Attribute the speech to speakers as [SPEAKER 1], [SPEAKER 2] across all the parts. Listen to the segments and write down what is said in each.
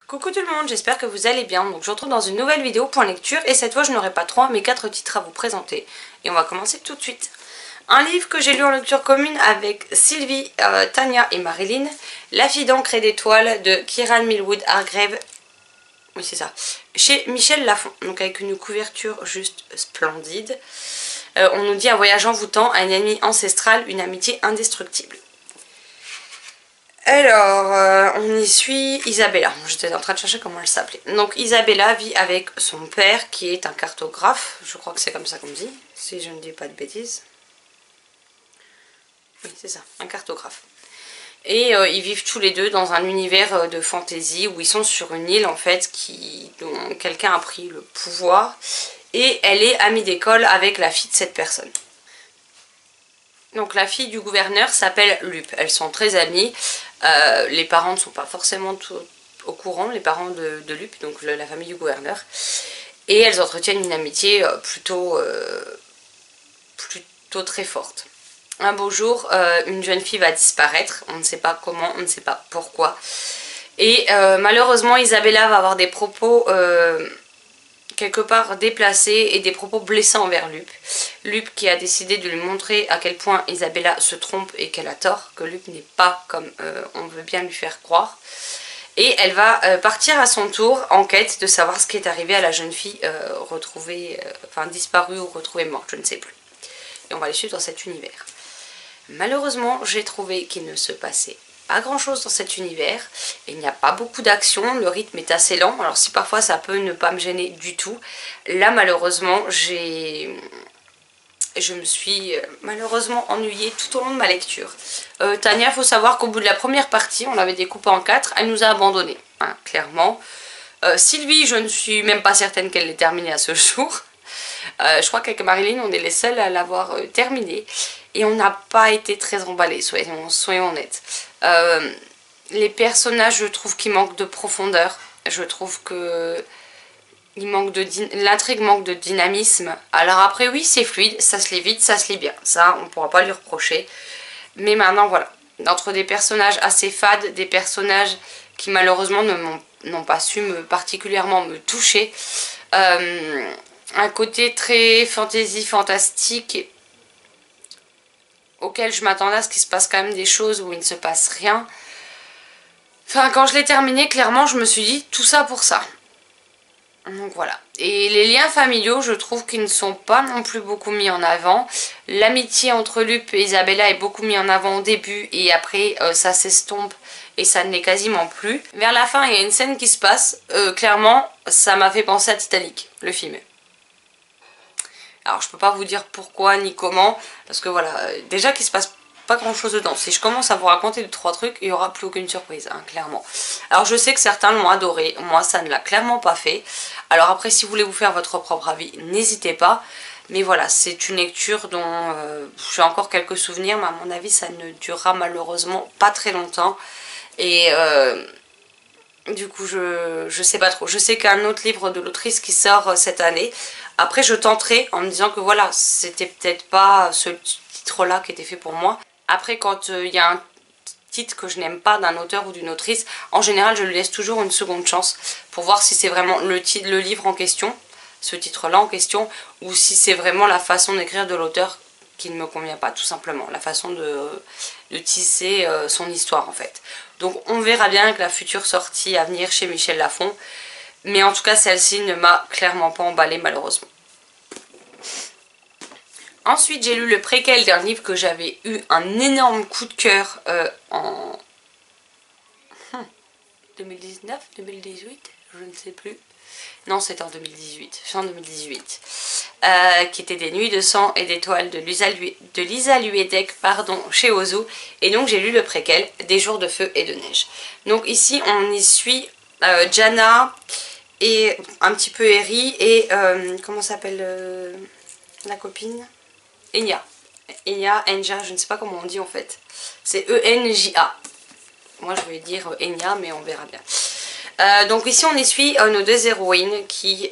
[SPEAKER 1] Coucou tout le monde, j'espère que vous allez bien. Donc je vous retrouve dans une nouvelle vidéo point lecture et cette fois je n'aurai pas 3 mais 4 titres à vous présenter. Et on va commencer tout de suite. Un livre que j'ai lu en lecture commune avec Sylvie, Tania et Marilyn, La fille d'encre et d'étoiles de Kieran Millwood Hargrave. Oui c'est ça. Chez Michel Lafon. Donc avec une couverture juste splendide. On nous dit un voyage envoûtant, un ennemi ancestral, une amitié indestructible. Alors, on y suit Isabella. J'étais en train de chercher comment elle s'appelait. Donc Isabella vit avec son père qui est un cartographe. Je crois que c'est comme ça qu'on dit, si je ne dis pas de bêtises. Oui, c'est ça, un cartographe. Et ils vivent tous les deux dans un univers de fantasy où ils sont sur une île en fait dont quelqu'un a pris le pouvoir. Et elle est amie d'école avec la fille de cette personne. Donc la fille du gouverneur s'appelle Lup. Elles sont très amies. Les parents ne sont pas forcément au courant, les parents de Lup, donc la famille du gouverneur. Et elles entretiennent une amitié plutôt très forte. Un beau jour, une jeune fille va disparaître. On ne sait pas comment, on ne sait pas pourquoi. Et malheureusement, Isabella va avoir des propos quelque part déplacés et des propos blessants envers Lup. Lup qui a décidé de lui montrer à quel point Isabella se trompe et qu'elle a tort, que Lup n'est pas comme on veut bien lui faire croire. Et elle va partir à son tour en quête de savoir ce qui est arrivé à la jeune fille retrouvée, enfin disparue ou retrouvée morte, je ne sais plus. Et on va les suivre dans cet univers. Malheureusement, j'ai trouvé qu'il ne se passait pas grand chose dans cet univers, il n'y a pas beaucoup d'action, le rythme est assez lent, alors si parfois ça peut ne pas me gêner du tout, là malheureusement je me suis malheureusement ennuyée tout au long de ma lecture. Tania, il faut savoir qu'au bout de la première partie, on l'avait découpée en 4, elle nous a abandonnés, hein, clairement. Sylvie, je ne suis même pas certaine qu'elle l'ait terminée à ce jour. Je crois qu'avec Marilyn, on est les seuls à l'avoir terminée. Et on n'a pas été très emballés, soyons honnêtes. Les personnages, je trouve qu'ils manquent de profondeur. Je trouve que l'intrigue manque de dynamisme. Alors après, oui, c'est fluide, ça se lit vite, ça se lit bien. Ça, on ne pourra pas lui reprocher. Mais maintenant, voilà. Entre des personnages assez fades, des personnages qui malheureusement n'ont pas su particulièrement me toucher. Un côté très fantasy, fantastique, auquel je m'attendais à ce qu'il se passe quand même des choses où il ne se passe rien. Enfin, quand je l'ai terminé, clairement, je me suis dit tout ça pour ça. Donc voilà. Et les liens familiaux, je trouve qu'ils ne sont pas non plus beaucoup mis en avant. L'amitié entre Lup et Isabella est beaucoup mis en avant au début et après ça s'estompe et ça ne l'est quasiment plus. Vers la fin, il y a une scène qui se passe. Clairement, ça m'a fait penser à Titanic, le film. Alors je peux pas vous dire pourquoi ni comment, parce que voilà, déjà qu'il se passe pas grand chose dedans. Si je commence à vous raconter 2-3 trucs, il n'y aura plus aucune surprise, hein, clairement. Alors je sais que certains l'ont adoré, moi ça ne l'a clairement pas fait. Alors après si vous voulez vous faire votre propre avis, n'hésitez pas. Mais voilà, c'est une lecture dont j'ai encore quelques souvenirs, mais à mon avis ça ne durera malheureusement pas très longtemps. Et du coup je sais pas trop. Je sais qu'un autre livre de l'autrice qui sort cette année. Après je tenterai en me disant que voilà, c'était peut-être pas ce titre là qui était fait pour moi. Après quand il y a un titre que je n'aime pas d'un auteur ou d'une autrice, en général je lui laisse toujours une seconde chance pour voir si c'est vraiment le livre en question, ce titre là en question, ou si c'est vraiment la façon d'écrire de l'auteur qui ne me convient pas tout simplement, la façon de tisser son histoire en fait. Donc on verra bien avec la future sortie à venir chez Michel Lafon. Mais en tout cas, celle-ci ne m'a clairement pas emballée malheureusement. Ensuite, j'ai lu le préquel d'un livre que j'avais eu un énorme coup de cœur en 2019, 2018, je ne sais plus. Non, c'était en 2018, fin 2018. Qui était Des nuits de sang et d'étoiles de Lisa Luedek, pardon, chez Ozu. Et donc j'ai lu le préquel, Des jours de feu et de neige. Donc ici, on y suit Jana et un petit peu Eri et comment s'appelle la copine, Enya, Enja, je ne sais pas comment on dit en fait, c'est E-N-J-A, moi je vais dire Enya mais on verra bien. Donc ici on y suit nos deux héroïnes qui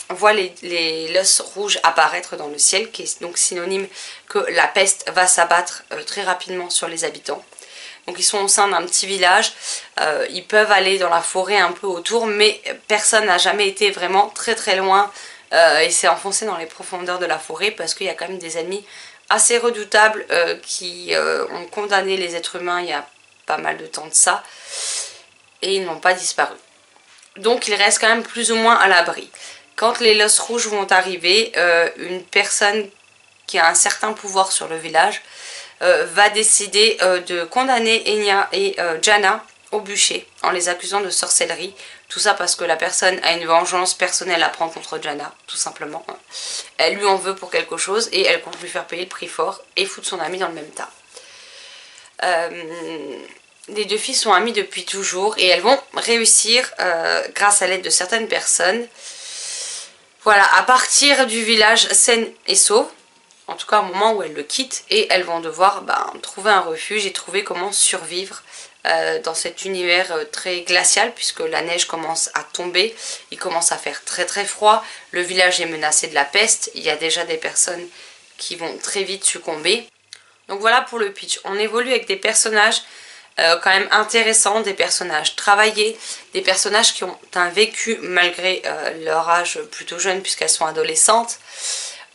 [SPEAKER 1] voient les losses rouges apparaître dans le ciel, qui est donc synonyme que la peste va s'abattre très rapidement sur les habitants. Donc ils sont au sein d'un petit village, ils peuvent aller dans la forêt un peu autour, mais personne n'a jamais été vraiment très très loin et s'est enfoncé dans les profondeurs de la forêt parce qu'il y a quand même des ennemis assez redoutables qui ont condamné les êtres humains il y a pas mal de temps de ça et ils n'ont pas disparu. Donc ils restent quand même plus ou moins à l'abri. Quand les Los Rouges vont arriver, une personne qui a un certain pouvoir sur le village va décider de condamner Enya et Jana au bûcher en les accusant de sorcellerie. Tout ça parce que la personne a une vengeance personnelle à prendre contre Jana, tout simplement. Elle lui en veut pour quelque chose et elle compte lui faire payer le prix fort et foutre son ami dans le même tas. Les deux filles sont amies depuis toujours et elles vont réussir, grâce à l'aide de certaines personnes, voilà, à partir du village saines et sauves. En tout cas au moment où elles le quittent, et elles vont devoir trouver un refuge et trouver comment survivre dans cet univers très glacial, puisque la neige commence à tomber, il commence à faire très très froid, le village est menacé de la peste, il y a déjà des personnes qui vont très vite succomber. Donc voilà pour le pitch, on évolue avec des personnages quand même intéressants, des personnages travaillés, des personnages qui ont un vécu malgré leur âge plutôt jeune puisqu'elles sont adolescentes.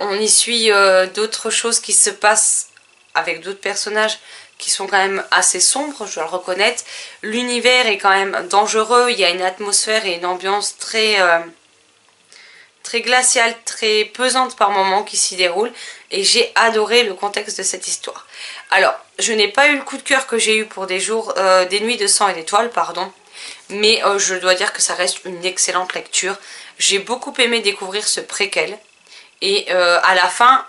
[SPEAKER 1] On y suit d'autres choses qui se passent avec d'autres personnages qui sont quand même assez sombres, je dois le reconnaître. L'univers est quand même dangereux, il y a une atmosphère et une ambiance très glaciale, très pesante par moments qui s'y déroule. Et j'ai adoré le contexte de cette histoire. Alors, je n'ai pas eu le coup de cœur que j'ai eu pour des nuits de sang et d'étoiles, pardon. Mais je dois dire que ça reste une excellente lecture. J'ai beaucoup aimé découvrir ce préquel. Et à la fin,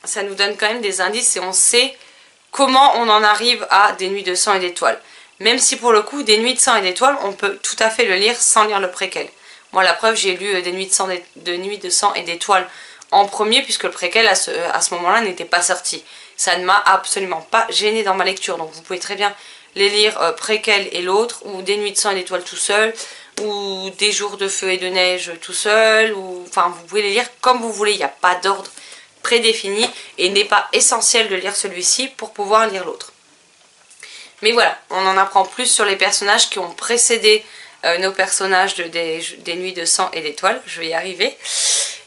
[SPEAKER 1] ça nous donne quand même des indices et on sait comment on en arrive à des nuits de sang et d'étoiles. Même si pour le coup, des nuits de sang et d'étoiles, on peut tout à fait le lire sans lire le préquel. Moi, la preuve, j'ai lu des nuits de sang et d'étoiles en premier, puisque le préquel à ce moment-là n'était pas sorti. Ça ne m'a absolument pas gêné dans ma lecture. Donc vous pouvez très bien les lire préquel et l'autre, ou des nuits de sang et d'étoiles tout seul, ou des jours de feu et de neige tout seul, ou enfin vous pouvez les lire comme vous voulez, il n'y a pas d'ordre prédéfini et il n'est pas essentiel de lire celui-ci pour pouvoir lire l'autre. Mais voilà, on en apprend plus sur les personnages qui ont précédé nos personnages des nuits de sang et d'étoiles, je vais y arriver.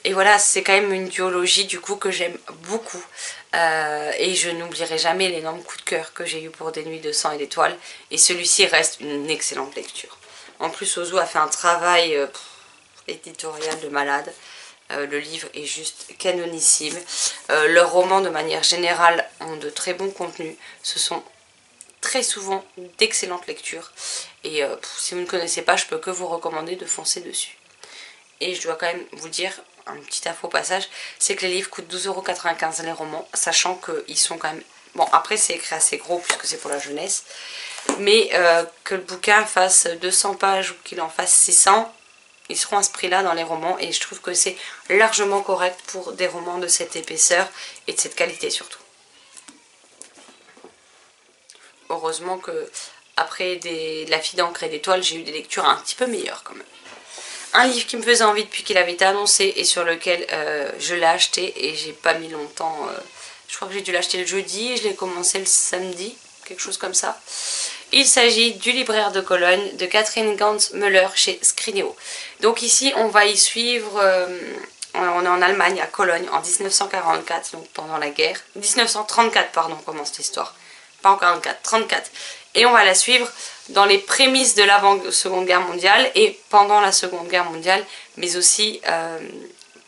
[SPEAKER 1] Et voilà, c'est quand même une duologie du coup que j'aime beaucoup. Et je n'oublierai jamais l'énorme coup de cœur que j'ai eu pour des nuits de sang et d'étoiles. Et celui-ci reste une excellente lecture. En plus, Ozu a fait un travail éditorial de malade. Le livre est juste canonissime. Leurs romans, de manière générale, ont de très bons contenus. Ce sont très souvent d'excellentes lectures. Et si vous ne connaissez pas, je peux que vous recommander de foncer dessus. Et je dois quand même vous dire, un petit info au passage, c'est que les livres coûtent 12,95 € les romans, sachant qu'ils sont quand même... Bon, après c'est écrit assez gros puisque c'est pour la jeunesse, mais que le bouquin fasse 200 pages ou qu'il en fasse 600, ils seront à ce prix-là dans les romans et je trouve que c'est largement correct pour des romans de cette épaisseur et de cette qualité surtout. Heureusement que après La fille d'encre et d'étoiles, j'ai eu des lectures un petit peu meilleures quand même. Un livre qui me faisait envie depuis qu'il avait été annoncé et sur lequel je l'ai acheté et j'ai pas mis longtemps. Je crois que j'ai dû l'acheter le jeudi et je l'ai commencé le samedi, quelque chose comme ça. Il s'agit du Libraire de Cologne de Catherine Ganz-Müller chez Scrinéo. Donc ici on va y suivre, on est en Allemagne à Cologne en 1944, donc pendant la guerre. 1934 pardon, commence cette histoire. Pas en 44, 34. Et on va la suivre dans les prémices de l'avant-seconde guerre mondiale et pendant la seconde guerre mondiale, mais aussi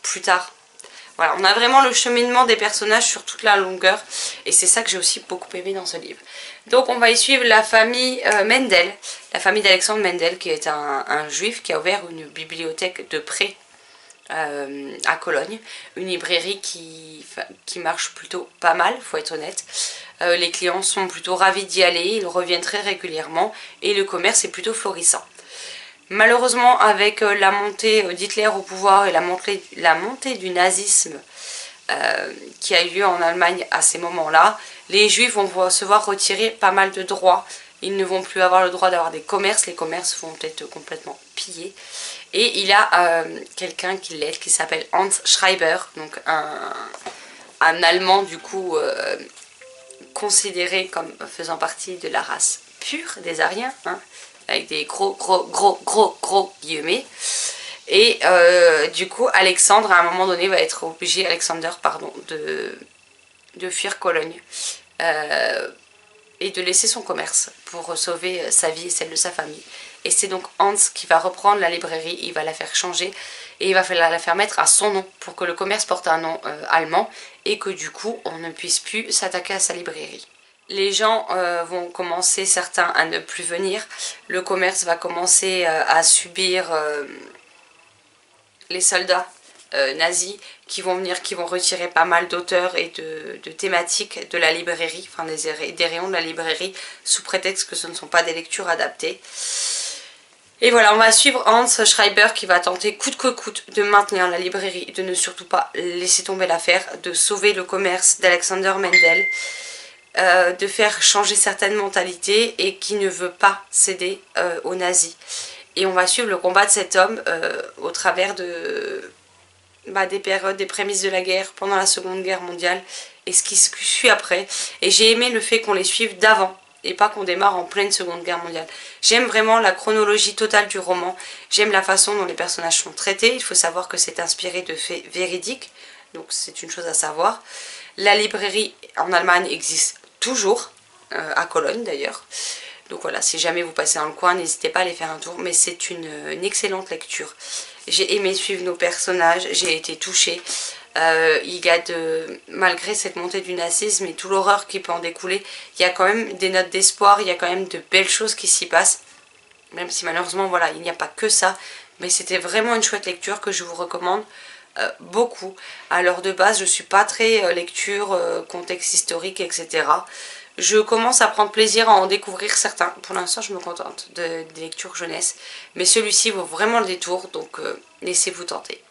[SPEAKER 1] plus tard. Voilà, on a vraiment le cheminement des personnages sur toute la longueur et c'est ça que j'ai aussi beaucoup aimé dans ce livre. Donc on va y suivre la famille Mendel, la famille d'Alexandre Mendel qui est un juif qui a ouvert une bibliothèque de prêt à Cologne, une librairie qui marche plutôt pas mal, faut être honnête. Les clients sont plutôt ravis d'y aller, ils reviennent très régulièrement et le commerce est plutôt florissant. Malheureusement, avec la montée d'Hitler au pouvoir et la montée du nazisme qui a eu lieu en Allemagne à ces moments-là, les juifs vont se voir retirer pas mal de droits. Ils ne vont plus avoir le droit d'avoir des commerces, les commerces vont être complètement pillés. Et il y a quelqu'un qui l'aide, qui s'appelle Hans Schreiber, donc un Allemand du coup considérés comme faisant partie de la race pure des Ariens, hein, avec des gros guillemets. Et du coup, Alexandre, à un moment donné, va être obligé, Alexander, pardon, de fuir Cologne et de laisser son commerce pour sauver sa vie et celle de sa famille. Et c'est donc Hans qui va reprendre la librairie, il va la faire changer et il va la faire mettre à son nom pour que le commerce porte un nom allemand et que du coup on ne puisse plus s'attaquer à sa librairie. Les gens vont commencer, certains, à ne plus venir. Le commerce va commencer à subir les soldats nazis qui vont venir, qui vont retirer pas mal d'auteurs et de thématiques de la librairie, enfin des rayons de la librairie, sous prétexte que ce ne sont pas des lectures adaptées. Et voilà, on va suivre Hans Schreiber qui va tenter coûte que coûte de maintenir la librairie, de ne surtout pas laisser tomber l'affaire, de sauver le commerce d'Alexander Mendel, de faire changer certaines mentalités et qui ne veut pas céder aux nazis. Et on va suivre le combat de cet homme au travers des périodes, des prémices de la guerre pendant la Seconde Guerre mondiale et ce qui suit après. Et j'ai aimé le fait qu'on les suive d'avant et pas qu'on démarre en pleine Seconde Guerre mondiale. J'aime vraiment la chronologie totale du roman, j'aime la façon dont les personnages sont traités. Il faut savoir que c'est inspiré de faits véridiques, donc c'est une chose à savoir. La librairie en Allemagne existe toujours, à Cologne d'ailleurs. Donc voilà, si jamais vous passez dans le coin, n'hésitez pas à aller faire un tour, mais c'est une excellente lecture. J'ai aimé suivre nos personnages, j'ai été touchée. Il y a malgré cette montée du nazisme et toute l'horreur qui peut en découler, il y a quand même des notes d'espoir, il y a quand même de belles choses qui s'y passent. Même si malheureusement, voilà, il n'y a pas que ça. Mais c'était vraiment une chouette lecture que je vous recommande beaucoup. Alors de base, je ne suis pas très lecture, contexte historique, etc. Je commence à prendre plaisir à en découvrir certains. Pour l'instant, je me contente des lectures jeunesse. Mais celui-ci vaut vraiment le détour, donc laissez-vous tenter.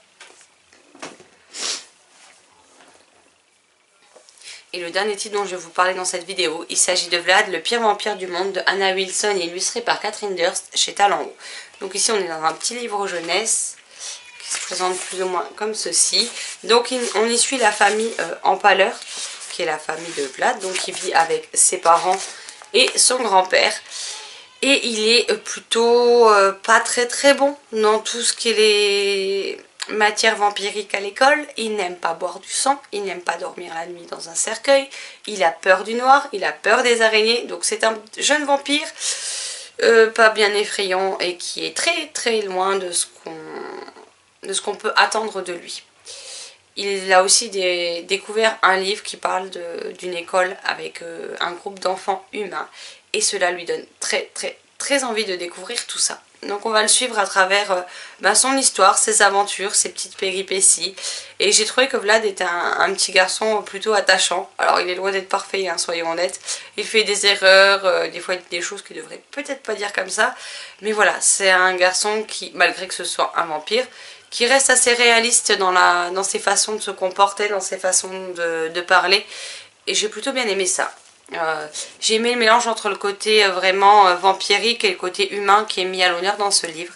[SPEAKER 1] Et le dernier titre dont je vais vous parler dans cette vidéo, il s'agit de Vlad, le pire vampire du monde, de Anna Wilson et illustré par Catherine Durst chez Talent Haut. Donc ici, on est dans un petit livre jeunesse qui se présente plus ou moins comme ceci. Donc on y suit la famille Empaler, qui est la famille de Vlad, donc il vit avec ses parents et son grand-père. Et il est plutôt pas très bon dans tout ce qui est matière vampirique à l'école. Il n'aime pas boire du sang, il n'aime pas dormir la nuit dans un cercueil, il a peur du noir, il a peur des araignées. Donc c'est un jeune vampire pas bien effrayant et qui est très loin de ce qu'on peut attendre de lui. Il a aussi découvert un livre qui parle d'une école avec un groupe d'enfants humains et cela lui donne très envie de découvrir tout ça. Donc on va le suivre à travers son histoire, ses aventures, ses petites péripéties. Et j'ai trouvé que Vlad était un petit garçon plutôt attachant. Alors il est loin d'être parfait, hein, soyons honnêtes. Il fait des erreurs, des fois il dit des choses qu'il devrait peut-être pas dire comme ça. Mais voilà, c'est un garçon qui, malgré que ce soit un vampire, qui reste assez réaliste dans ses façons de se comporter, dans ses façons de parler. Et j'ai plutôt bien aimé ça. J'ai aimé le mélange entre le côté vraiment vampirique et le côté humain qui est mis à l'honneur dans ce livre.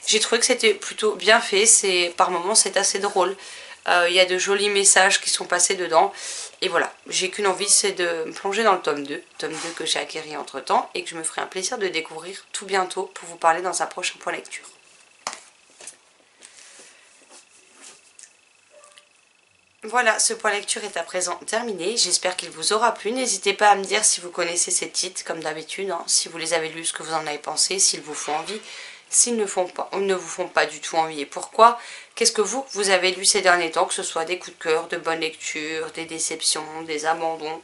[SPEAKER 1] J'ai trouvé que c'était plutôt bien fait, par moments c'est assez drôle. Il y a de jolis messages qui sont passés dedans. Et voilà, j'ai qu'une envie, c'est de me plonger dans le tome 2 que j'ai acquéri entre temps et que je me ferai un plaisir de découvrir tout bientôt pour vous parler dans un prochain point lecture. Voilà, ce point lecture est à présent terminé. J'espère qu'il vous aura plu. N'hésitez pas à me dire si vous connaissez ces titres, comme d'habitude, hein, si vous les avez lus, ce que vous en avez pensé, s'ils vous font envie, s'ils ne vous font pas du tout envie et pourquoi. Qu'est-ce que vous avez lu ces derniers temps, que ce soit des coups de cœur, de bonnes lectures, des déceptions, des abandons.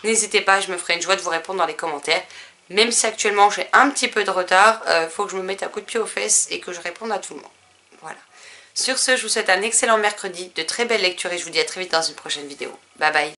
[SPEAKER 1] N'hésitez pas, je me ferai une joie de vous répondre dans les commentaires. Même si actuellement j'ai un petit peu de retard, faut que je me mette un coup de pied aux fesses et que je réponde à tout le monde. Voilà. Sur ce, je vous souhaite un excellent mercredi, de très belles lectures et je vous dis à très vite dans une prochaine vidéo. Bye bye.